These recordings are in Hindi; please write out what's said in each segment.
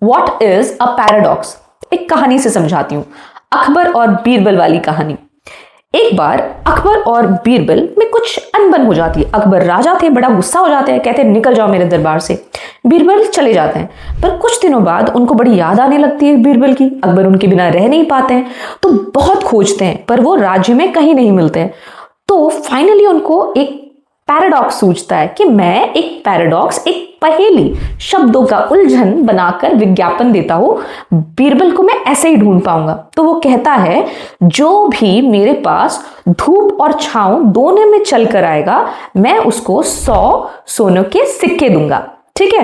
What is a paradox? एक कहानी से समझाती हूं, अकबर और बीरबल वाली कहानी। एक बार अकबर और बीरबल में कुछ अनबन हो जाती है। अकबर राजा थे, बड़ा गुस्सा हो जाते हैं, कहते हैं निकल जाओ मेरे दरबार से। बीरबल चले जाते हैं, पर कुछ दिनों बाद उनको बड़ी याद आने लगती है बीरबल की। अकबर उनके बिना रह नहीं पाते हैं, तो बहुत खोजते हैं, पर वो राज्य में कहीं नहीं मिलते हैं। तो फाइनली उनको एक पैराडॉक्स सूझता है कि मैं एक पैराडॉक्स, एक पहेली, शब्दों का उलझन बनाकर विज्ञापन देता हूं, बीरबल को मैं ऐसे ही ढूंढ पाऊंगा। तो वो कहता है जो भी मेरे पास धूप और छांव दोनों में चल कर आएगा, मैं उसको 100 सोने के सिक्के दूंगा। ठीक है,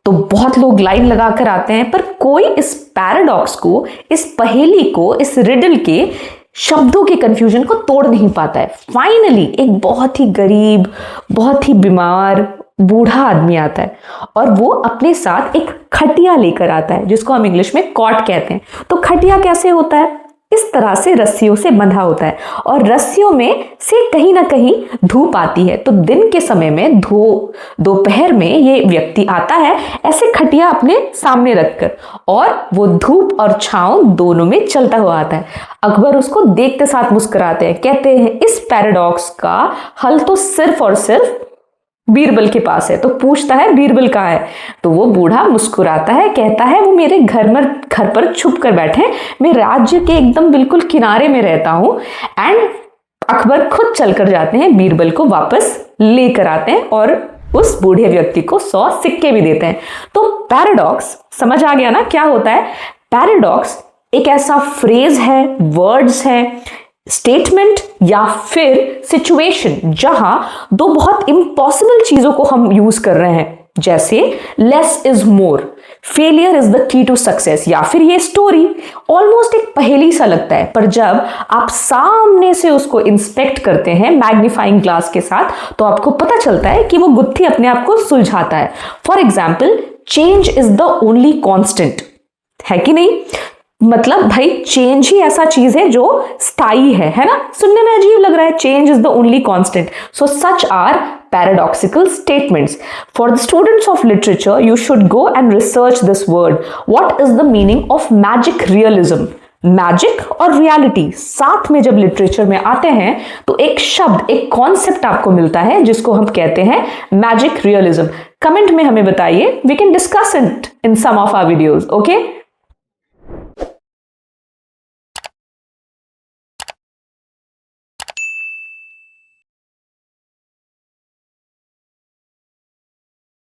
तो बहुत लोग लाइन लगा कर आते हैं, पर कोई इस पैराडॉक्स को, इस पहेली को, इस रिडल के शब्दों के कंफ्यूजन को तोड़ नहीं पाता है। फाइनली एक बहुत ही गरीब, बहुत ही बीमार बूढ़ा आदमी आता है और वो अपने साथ एक खटिया लेकर आता है, जिसको हम इंग्लिश में कॉट कहते हैं। तो खटिया कैसे होता है? इस तरह से रस्सियों से बंधा होता है और रस्सियों में से कहीं ना कहीं धूप आती है। तो दिन के समय में दोपहर में ये व्यक्ति आता है ऐसे खटिया अपने सामने रखकर, और वो धूप और छांव दोनों में चलता हुआ आता है। अकबर उसको देखते साथ मुस्कुराते हैं, कहते हैं इस पैराडॉक्स का हल तो सिर्फ और सिर्फ बीरबल के पास है। तो पूछता है बीरबल कहाँ है? तो वो बूढ़ा मुस्कुराता है, कहता है वो मेरे घर पर छुप कर बैठे हैं, मैं राज्य के एकदम बिल्कुल किनारे में रहता हूं। एंड अकबर खुद चलकर जाते हैं, बीरबल को वापस लेकर आते हैं और उस बूढ़े व्यक्ति को 100 सिक्के भी देते हैं। तो पैराडॉक्स समझ आ गया ना क्या होता है? पैराडॉक्स एक ऐसा फ्रेज है, वर्ड्स है, स्टेटमेंट या फिर सिचुएशन जहां दो बहुत इंपॉसिबल चीजों को हम यूज कर रहे हैं, जैसे less is more, failure is the key to success, या फिर ये स्टोरी ऑलमोस्ट एक पहेली सा लगता है, पर जब आप सामने से उसको इंस्पेक्ट करते हैं मैग्नीफाइंग ग्लास के साथ, तो आपको पता चलता है कि वो गुत्थी अपने आप को सुलझाता है। For example, change is the only constant, है कि नहीं? मतलब भाई चेंज ही ऐसा चीज है जो स्थायी है ना? सुनने में अजीब लग रहा है, change is the only constant. So such are paradoxical statements. For the students of literature, you should go and research this word. What is the meaning of magic realism? Magic और रियलिटी साथ में जब लिटरेचर में आते हैं तो एक शब्द, एक कॉन्सेप्ट आपको मिलता है जिसको हम कहते हैं मैजिक रियलिज्म। कमेंट में हमें बताइए, we can discuss it in some of our videos. Okay.